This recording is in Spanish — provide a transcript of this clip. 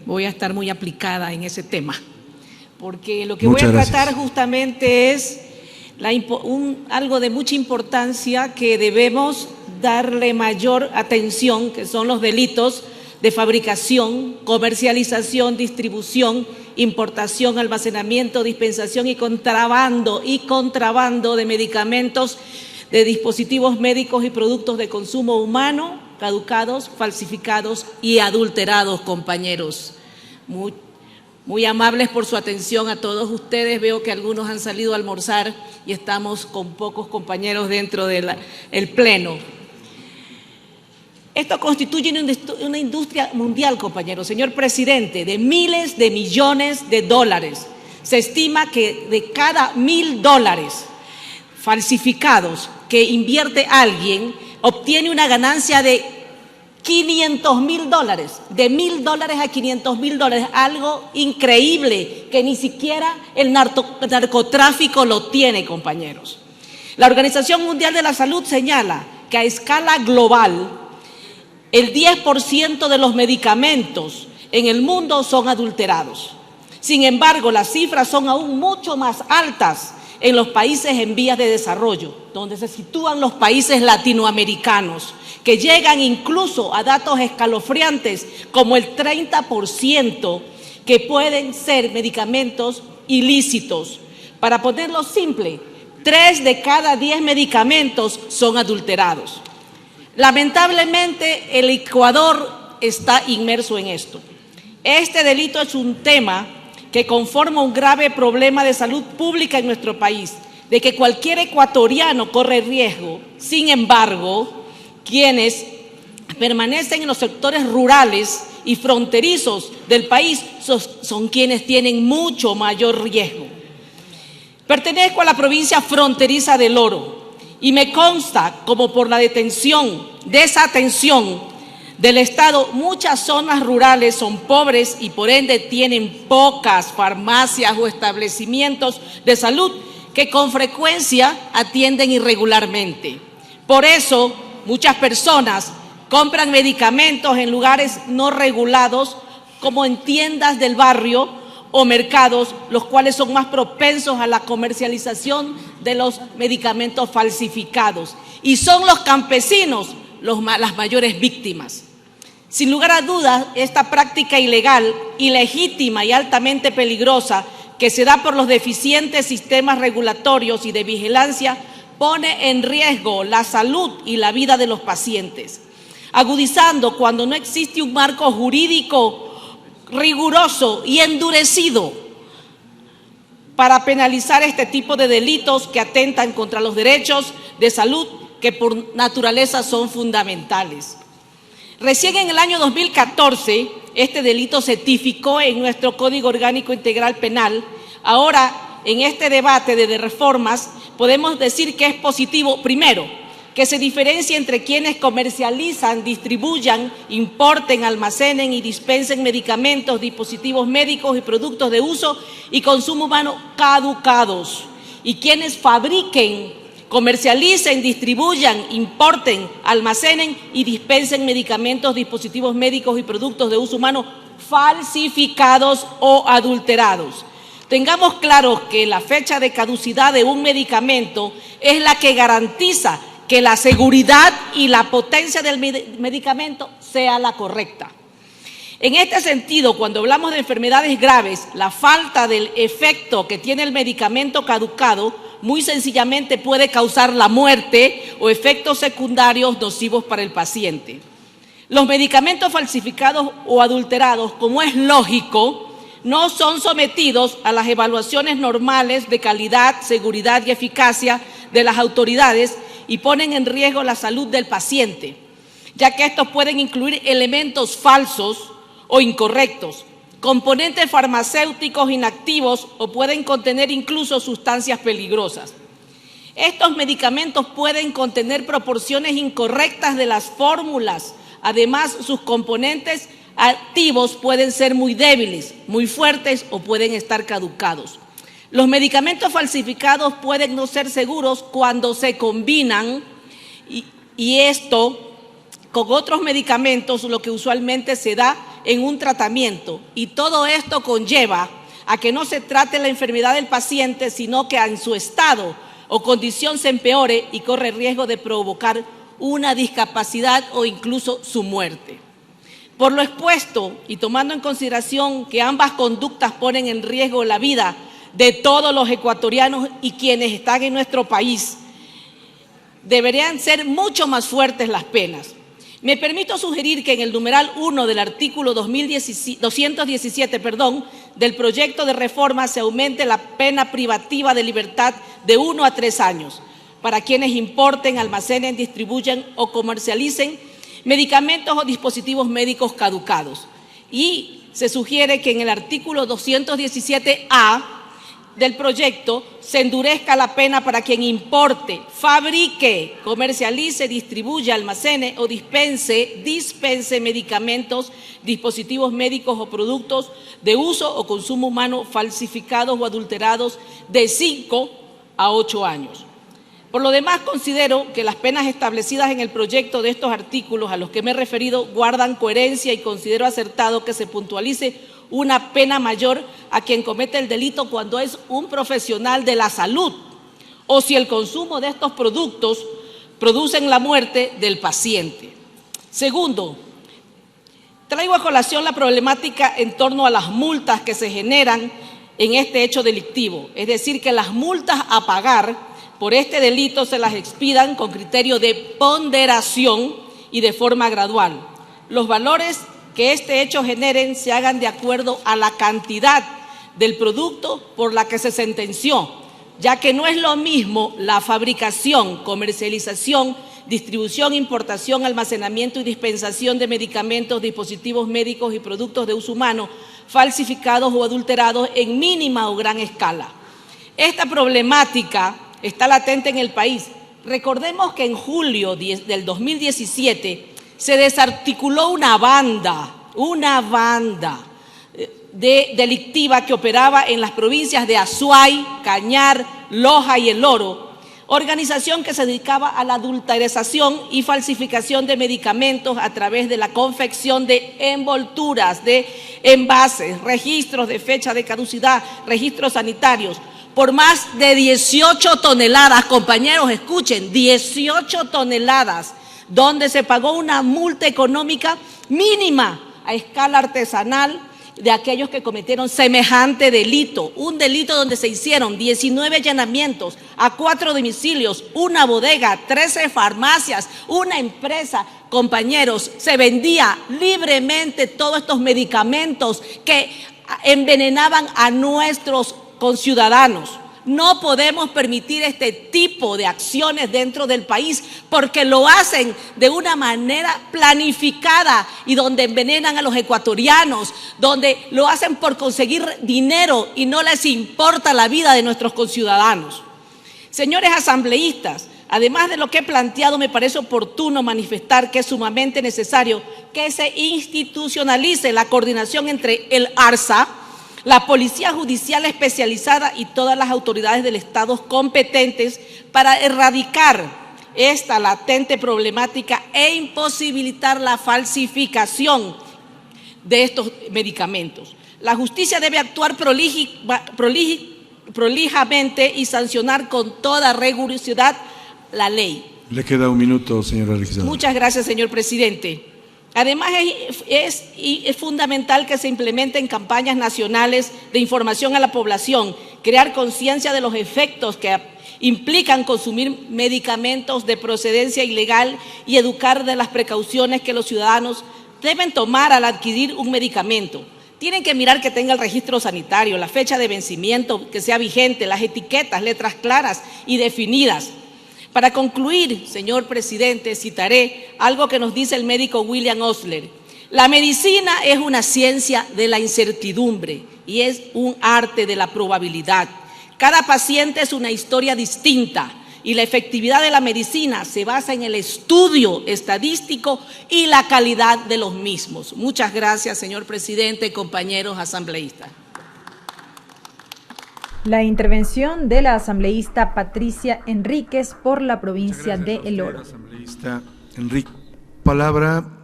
voy a estar muy aplicada en ese tema, porque lo que voy a tratar justamente es algo de mucha importancia que debemos darle mayor atención, que son los delitos de fabricación, comercialización, distribución, importación, almacenamiento, dispensación y contrabando de medicamentos, de dispositivos médicos y productos de consumo humano, caducados, falsificados y adulterados, compañeros. Muy amables por su atención a todos ustedes. Veo que algunos han salido a almorzar y estamos con pocos compañeros dentro del pleno. Esto constituye una industria mundial, compañeros. Señor presidente, de miles de millones de dólares. Se estima que de cada $1000 falsificados que invierte alguien, obtiene una ganancia de $500.000, de $1000 a $500.000, algo increíble que ni siquiera el narcotráfico lo tiene, compañeros. La Organización Mundial de la Salud señala que a escala global el 10% de los medicamentos en el mundo son adulterados. Sin embargo, las cifras son aún mucho más altas en los países en vías de desarrollo, donde se sitúan los países latinoamericanos, que llegan incluso a datos escalofriantes como el 30% que pueden ser medicamentos ilícitos. Para ponerlo simple, 3 de cada 10 medicamentos son adulterados. Lamentablemente, el Ecuador está inmerso en esto. Este delito es un tema que conforma un grave problema de salud pública en nuestro país, de que cualquier ecuatoriano corre riesgo. Sin embargo, quienes permanecen en los sectores rurales y fronterizos del país son quienes tienen mucho mayor riesgo. Pertenezco a la provincia fronteriza del Oro y me consta, como por la desatención del Estado, muchas zonas rurales son pobres y por ende tienen pocas farmacias o establecimientos de salud que con frecuencia atienden irregularmente. Por eso, muchas personas compran medicamentos en lugares no regulados, como en tiendas del barrio o mercados, los cuales son más propensos a la comercialización de los medicamentos falsificados. Y son los campesinos las mayores víctimas. Sin lugar a dudas, esta práctica ilegal, ilegítima y altamente peligrosa que se da por los deficientes sistemas regulatorios y de vigilancia pone en riesgo la salud y la vida de los pacientes, agudizando cuando no existe un marco jurídico riguroso y endurecido para penalizar este tipo de delitos que atentan contra los derechos de salud que por naturaleza son fundamentales. Recién en el año 2014, este delito se tipificó en nuestro Código Orgánico Integral Penal. Ahora, en este debate de reformas, podemos decir que es positivo, primero, que se diferencia entre quienes comercializan, distribuyan, importen, almacenen y dispensen medicamentos, dispositivos médicos y productos de uso y consumo humano caducados, y quienes fabriquen, comercialicen, distribuyan, importen, almacenen y dispensen medicamentos, dispositivos médicos y productos de uso humano falsificados o adulterados. Tengamos claro que la fecha de caducidad de un medicamento es la que garantiza que la seguridad y la potencia del medicamento sea la correcta. En este sentido, cuando hablamos de enfermedades graves, la falta del efecto que tiene el medicamento caducado muy sencillamente puede causar la muerte o efectos secundarios nocivos para el paciente. Los medicamentos falsificados o adulterados, como es lógico, no son sometidos a las evaluaciones normales de calidad, seguridad y eficacia de las autoridades y ponen en riesgo la salud del paciente, ya que estos pueden incluir elementos falsos o incorrectos, componentes farmacéuticos inactivos o pueden contener incluso sustancias peligrosas. Estos medicamentos pueden contener proporciones incorrectas de las fórmulas. Además, sus componentes activos pueden ser muy débiles, muy fuertes o pueden estar caducados. Los medicamentos falsificados pueden no ser seguros cuando se combinan y esto con otros medicamentos, lo que usualmente se da en un tratamiento, y todo esto conlleva a que no se trate la enfermedad del paciente, sino que en su estado o condición se empeore y corre riesgo de provocar una discapacidad o incluso su muerte. Por lo expuesto y tomando en consideración que ambas conductas ponen en riesgo la vida de todos los ecuatorianos y quienes están en nuestro país, deberían ser mucho más fuertes las penas. Me permito sugerir que en el numeral 1 del artículo 217 del proyecto de reforma se aumente la pena privativa de libertad de 1 a 3 años para quienes importen, almacenen, distribuyan o comercialicen medicamentos o dispositivos médicos caducados. Y se sugiere que en el artículo 217A del proyecto se endurezca la pena para quien importe, fabrique, comercialice, distribuya, almacene o dispense medicamentos, dispositivos médicos o productos de uso o consumo humano falsificados o adulterados de 5 a 8 años. Por lo demás, considero que las penas establecidas en el proyecto de estos artículos a los que me he referido guardan coherencia y considero acertado que se puntualice una pena mayor a quien comete el delito cuando es un profesional de la salud o si el consumo de estos productos producen la muerte del paciente. Segundo, traigo a colación la problemática en torno a las multas que se generan en este hecho delictivo, es decir, que las multas a pagar por este delito se las expidan con criterio de ponderación y de forma gradual. Los valores que este hecho generen se hagan de acuerdo a la cantidad del producto por la que se sentenció, ya que no es lo mismo la fabricación, comercialización, distribución, importación, almacenamiento y dispensación de medicamentos, dispositivos médicos y productos de uso humano falsificados o adulterados en mínima o gran escala. Esta problemática está latente en el país. Recordemos que en julio del 2017 se desarticuló una banda delictiva que operaba en las provincias de Azuay, Cañar, Loja y El Oro, organización que se dedicaba a la adulteración y falsificación de medicamentos a través de la confección de envolturas, de envases, registros de fecha de caducidad, registros sanitarios, por más de 18 toneladas, compañeros, escuchen, 18 toneladas, donde se pagó una multa económica mínima a escala artesanal de aquellos que cometieron semejante delito, un delito donde se hicieron 19 allanamientos a 4 domicilios, una bodega, 13 farmacias, una empresa. Compañeros, se vendía libremente todos estos medicamentos que envenenaban a nuestros conciudadanos. No podemos permitir este tipo de acciones dentro del país porque lo hacen de una manera planificada y donde envenenan a los ecuatorianos, donde lo hacen por conseguir dinero y no les importa la vida de nuestros conciudadanos. Señores asambleístas, además de lo que he planteado, me parece oportuno manifestar que es sumamente necesario que se institucionalice la coordinación entre el ARSA, la Policía Judicial Especializada y todas las autoridades del Estado competentes para erradicar esta latente problemática e imposibilitar la falsificación de estos medicamentos. La justicia debe actuar prolijamente y sancionar con toda rigurosidad la ley. Le queda un minuto, señora legisladora. Muchas gracias, señor presidente. Además, es fundamental que se implementen campañas nacionales de información a la población, crear conciencia de los efectos que implican consumir medicamentos de procedencia ilegal y educar de las precauciones que los ciudadanos deben tomar al adquirir un medicamento. Tienen que mirar que tenga el registro sanitario, la fecha de vencimiento que sea vigente, las etiquetas, letras claras y definidas. Para concluir, señor presidente, citaré algo que nos dice el médico William Osler. La medicina es una ciencia de la incertidumbre y es un arte de la probabilidad. Cada paciente es una historia distinta y la efectividad de la medicina se basa en el estudio estadístico y la calidad de los mismos. Muchas gracias, señor presidente, compañeros asambleístas. La intervención de la asambleísta Patricia Enríquez por la provincia de El Oro. Asambleísta Enríquez. Palabra